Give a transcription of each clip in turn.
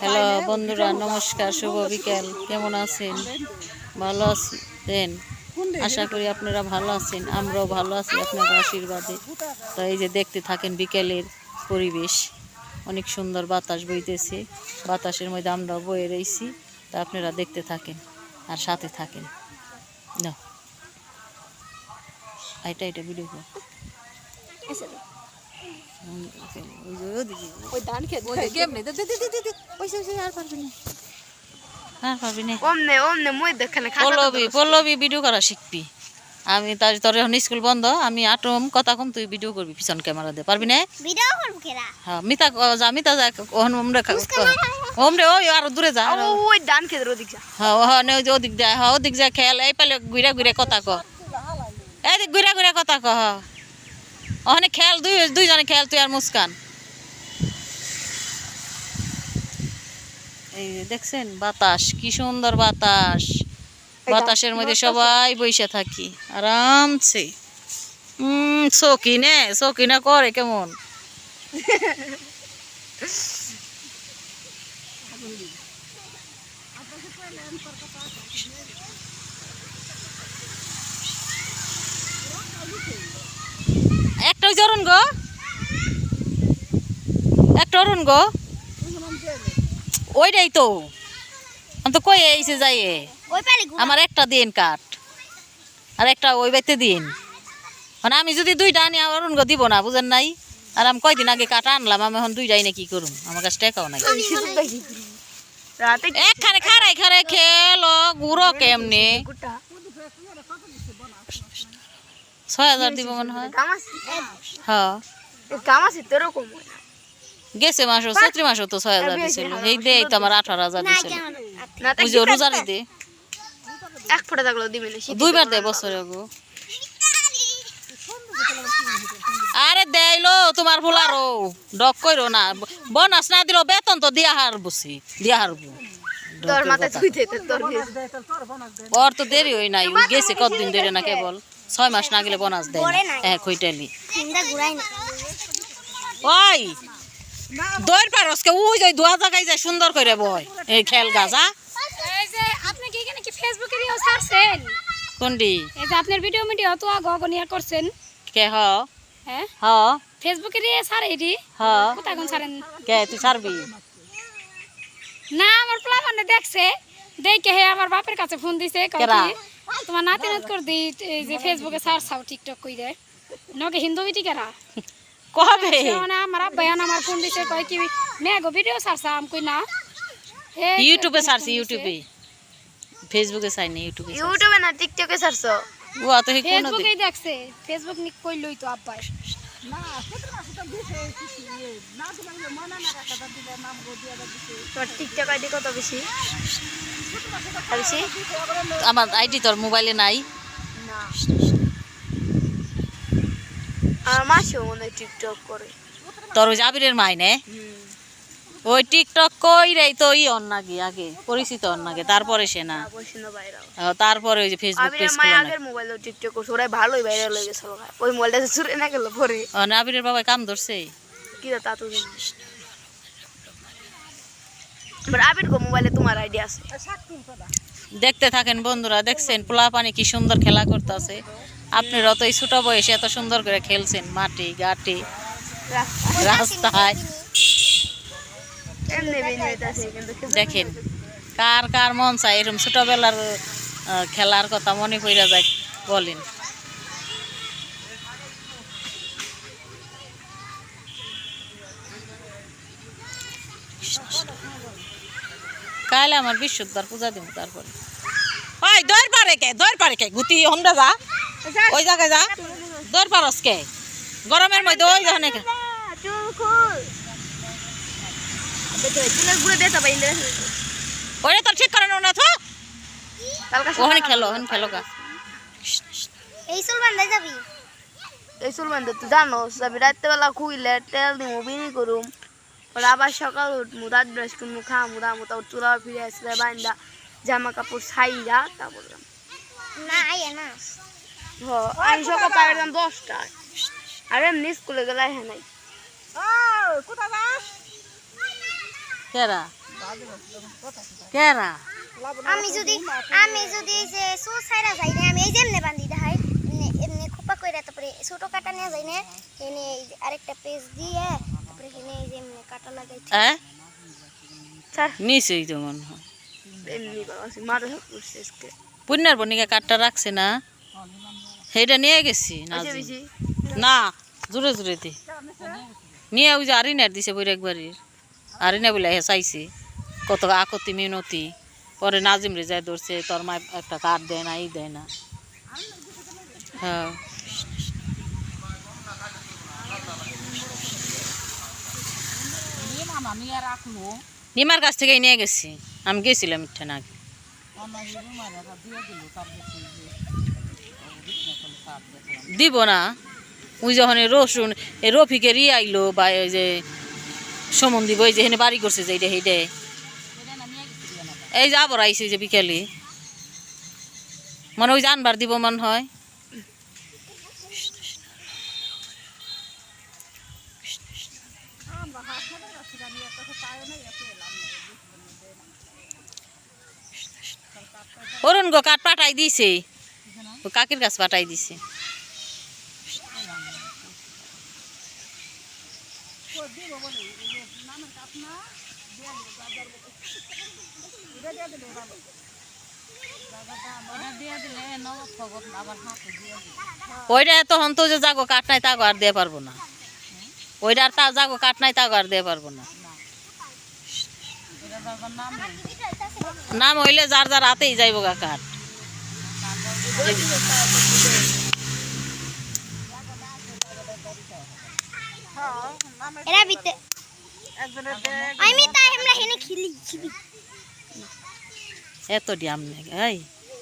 Hello বন্ধুরা, নমস্কার, শুভ বিকেল। কেমন আছেন? ভালো আছেন? আশা করি আপনারা ভালো আছেন। আমরাও ভালো আছি আপনাদের আশীর্বাদে। তো এই যে দেখতে থাকেন বিকেলের পরিবেশ, অনেক সুন্দর বাতাস বইতেছে। বাতাসের মধ্যে আমরাও বয়ে রয়েছি। তা আপনারা দেখতে থাকেন আর সাথে থাকেন। না এটা ভিডিও কর। পল্লবী ভিডিও করা শিখবি। আমি তার তোর এখন স্কুল বন্ধ, আমি আটম কথা কম, তুই ভিডিও করবি পিছন ক্যামেরা দিয়ে, পারবি না? হ্যাঁ মিতা যা, মিতা যা, ওমরে ওই আর দূরে যা, ওই ডান খেতে ওদিক যা। হ্যাঁ ওই যে ওদিক যায়, হ্যাঁ ওদিক যা খেল। এই পালে ঘুরে ঘুরে কথা ক, এদিক ঘুরে ঘুরে কথা ক। হ্যাঁ ওখানে খেল, দুইজনে খেল, তুই আর মুস্কান। এই দেখছেন বাতাস, কি সুন্দর বাতাস। বাতাসের মধ্যে সবাই বসে থাকি আরামসে। শৌখিনে করে কেমন। একটা অরুণ গো, একটা অরুণ গো, ওইটাই তো আমি তো কই এইছে যাই। আমার একটা দিন কাঠ আর একটা ওই বাইতে দিন, মানে আমি যদি দুইটা আনি অরুণ গো দিব না, বুঝেন নাই? আর আমি কয়দিন আগে কাঠ আনলাম, আমি এখন দুইটাই না কি করুম, আমার কাছে টাকাও নাই। একখানে খারাই খারাই খেলো গুড়ো কেমনে ৬,০০০ দিব মনে হয়। হ্যাঁ গেছে মাসও, চৈত্রী মাসও তো ৬,০০০ দিছিল। এই দে তো আমার ১৮,০০০ দিছিল। ওই যে রোজার দে এক ফোঁটা থাকলো দিবে না, দুইবার দেয় বছরে গো। আরে দেইলো তোমার ভুলারো ডক কইরো না, বোনাস না দিল বেতন তো দিয়া হারবছি, দিয়া হারবো। ওর তো দেরি হই নাই, গেছে কতদিন ধরে না, কেবল ৬ মাস না গেলে বোনাস দেয় না। হ্যাঁ খইটালি ওই দৌড় পারসকে ওই যে দুয়া জায়গায় যায় সুন্দর করে বয় এই খেল গাছা। এই যে আপনি কি এখানে কি ফেসবুকে দিও ছাড়ছেন? কোনডি? এই যে আপনার ভিডিও তো গগনিয়া করছেন কে? হ হ্যাঁ হ ফেসবুকে দিয়ে ছাড়ে এডি। হ কোথা কোন ছাড়েন? কে তুই ছাড়বি না? আমার প্ল্যান মানে দেখছে, দেখে হে আমার বাপের কাছে ফোন দিছে, কই তোমার নাতিনাত কর দি এই যে ফেসবুকে ছাড়ছাও টিকটক কইরে নকে হিন্দু বিটি কেরা কবে? মানে আমার আব্বা আমার ফোন দিছে, কই কি মেগো ভিডিও ছাড়ছা? আমি কই না, ইউটিউবে ছাড়ছি, ইউটিউবে, ফেসবুকে ছাড় না, ইউটিউবে। ইউটিউবে না টিকটকে ছাড়ছো? ও তো হে কোন ফেসবুকেই দেখছে, ফেসবুক নি কইলই তো আব্বা না তোর টিকটক আইডি কত বেশি? আমার আইডি তোর মোবাইলে নাই না। আর মাসিও মনে হয় টিকটক করে। তোর ওই জাবিরের মাই নে ওই টিকটক কই রে তো ই অন্নাগে আগে পরিচিত অন্নাগে, তারপরে সে না, তারপরে ওই যে ফেসবুক পেজ করে না। আগের মোবাইলে টিকটক করছে, ওরাই ভালোই ভাইরাল হয়ে গেছে। ওই মোবাইলটা চুরে না গেল পরে আবিরের বাবা কাম ধরছে কি তা তো আবির গো মোবাইলে তোমার আইডি আছে। দেখতে থাকেন বন্ধুরা। দেখছেন পোলা পানি কি সুন্দর খেলা করতেছে। আপনারা তো এই ছোট বয়সে এত সুন্দর করে খেলছেন মাটি ঘাটে রাস্তায়। দেখেন কার কার মন চায় এরকম ছোটবেলার খেলার কথা মনে পড়ে যায়, বলেন। কাল আমার বিশুদ্ধার পূজা দিব, তারপরে ওই দৌড় পারে কে গুতি হমরা যা, ওই জায়গায় যা, দৌড় পারস কে গরমের মধ্যে? ওই জানে ওরে তোর ঠিক করানো না তো, ওখানে খেলো, ওখানে খেলো গা। এই চুল বান্ধা যাবি? এই চুল বান্ধা তুই জানো যাবি রাত্রেবেলা খুইলে তেল দিমু বিনি করুম, আবার সকাল উঠমু, দাঁত ব্রাশ করমু, খামু দামু, তারপর চুলা ফিরে আসলে বান্ধা জামা কাপড় ছাইরা তারপর না না আমি সকাল পাইলাম 10টায়। আর এমনি স্কুলে গেলে হ্যাঁ নাই কেরা কেরা আমি যদি এই যে সু সাইরা যাই না আমি এই যেমনে বান্ধি দেখাই এমনি খোপা কইরা তারপরে ছোট কাটা নিয়ে যাই না এনে এই যে আরেকটা পেজ দিয়ে তারপরে এনে এই যে এমনি কাটা লাগাই হ্যাঁ স্যার নিশ্চয়ই তো মনে হয় এমনি করছি মাথা সব করছে আজকে পুণ্যার বনিকা কাঠটা রাখছে না সেইটা নিয়ে গেছি বেশি বেশি না জোরে জোরে দি নিয়ে ওই যে আরিনার দিছে বৈরাক বাড়ির আরিনা বলে চাইছে কত আকতি মিনতি পরে নাজিম রে যায় ধরছে তোর মা একটা কাঠ দেয় না এই দেয় না হ্যাঁ নিমার কাছ থেকে নিয়ে গেছি আমি গেছিলাম ইচ্ছা না আগে দিব না ওই যখন রসুন এই রফিকের আইলো বা ওই যে সমন দিব ওই যে এখানে বাড়ি করছে যে এইটা সেইটা এই যে আবার আইসে যে বিকালে মানে ওই যে আনবার দিব মনে হয় অরুণ গো কাঠ পাঠাই দিছে কাকির গাছ পাঠাই দিছে ওইটা তখন তো যে যাগো কাঠ নাই তাগো আর দিয়ে পারবো না ওইটা আর তা যাগো কাঠ নাই তাগো আর দিয়ে পারবো না নাম হইলে যার যার হাতেই যাইব গা কাঠ এরা বিতে আমি তাই আমরা হেনে খেলি এত ডিয়াম নেই এই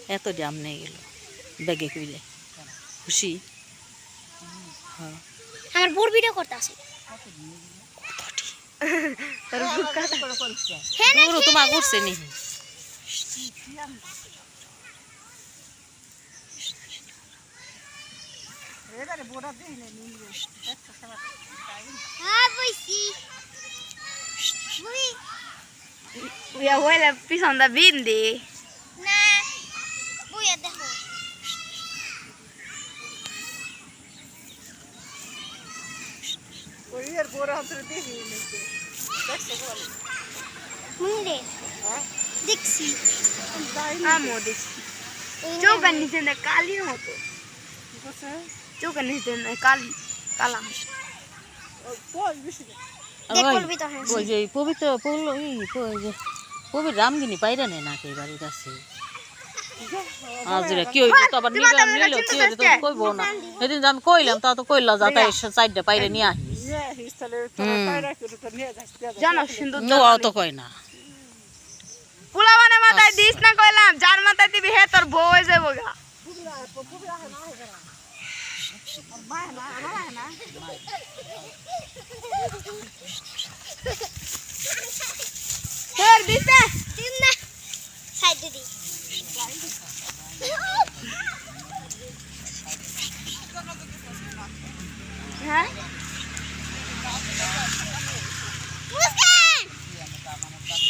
এত ডিয়াম নেই গেল বেগে কইলে খুশি হ্যাঁ আমার বোর ভিডিও করতে আসি গরু তোমার ঘুরছে নি ইয়া হইলে পিছনটা বিন্দি না বুইয়া দেখো মুন্ডে দেখছি আমও দেখছি চৌকার নিচে না কালির মতো চৌকার নিচে না কালি কালা দেখবি তো হ্যাঁ ওই যে পবিত্র পবিত্র রামগিনি পাইরা নেই না কে বাড়ির আছে আজরে কি হইব তো আবার নিবে নিল কি হইব তো কইবো না সেদিন আমি কইলাম তা তো কইলা যা তাই সাইডটা পাইরে নিয়ে আহি জানো সুন্দর নোয়াও তো কই না পোলা মানে মাথায় দিস না কইলাম যার মাথায় দিবি হে তোর বউ হয়ে যাবো গা হের দিতে দিন না সাইড দি হ্যাঁ মুস্কান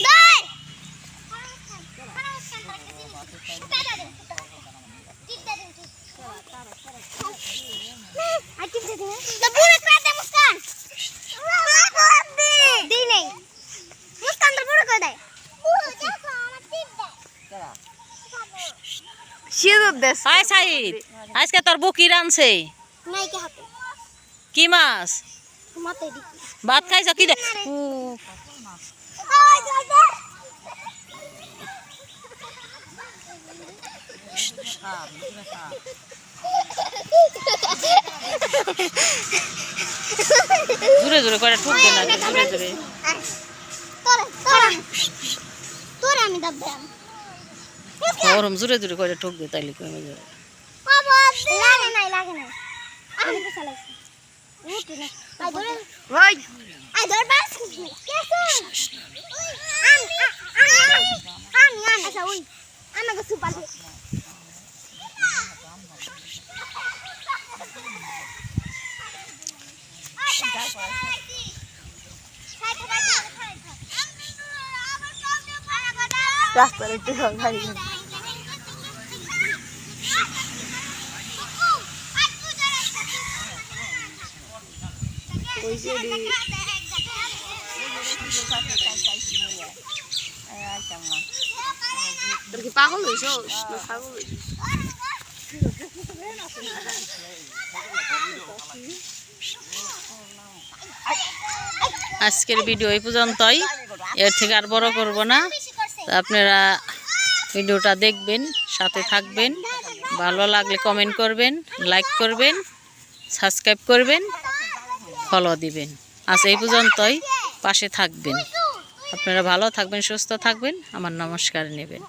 দই সিঁদুর দেশ হাই সাইদ আজকে তোর বুকি রানছে কি মাছ ভাত খাইছ কি দে জোরে জোরে করে ঠুকবে না জোরে জোরে ওরম জোরে জোরে করে ঠুকবে তাইলে কমে যাবে ওই আমাকে সুপার রাস্তার একটু গাড়ি তোর কি পাগল হয়েছ পাগল আজকের ভিডিও এই পর্যন্তই, এর থেকে আর বড় করব না। তো আপনারা ভিডিওটা দেখবেন, সাথে থাকবেন, ভালো লাগলে কমেন্ট করবেন, লাইক করবেন, সাবস্ক্রাইব করবেন, ফলো দিবেন। আজ এই পর্যন্তই, পাশে থাকবেন। আপনারা ভালো থাকবেন, সুস্থ থাকবেন, আমার নমস্কার নেবেন।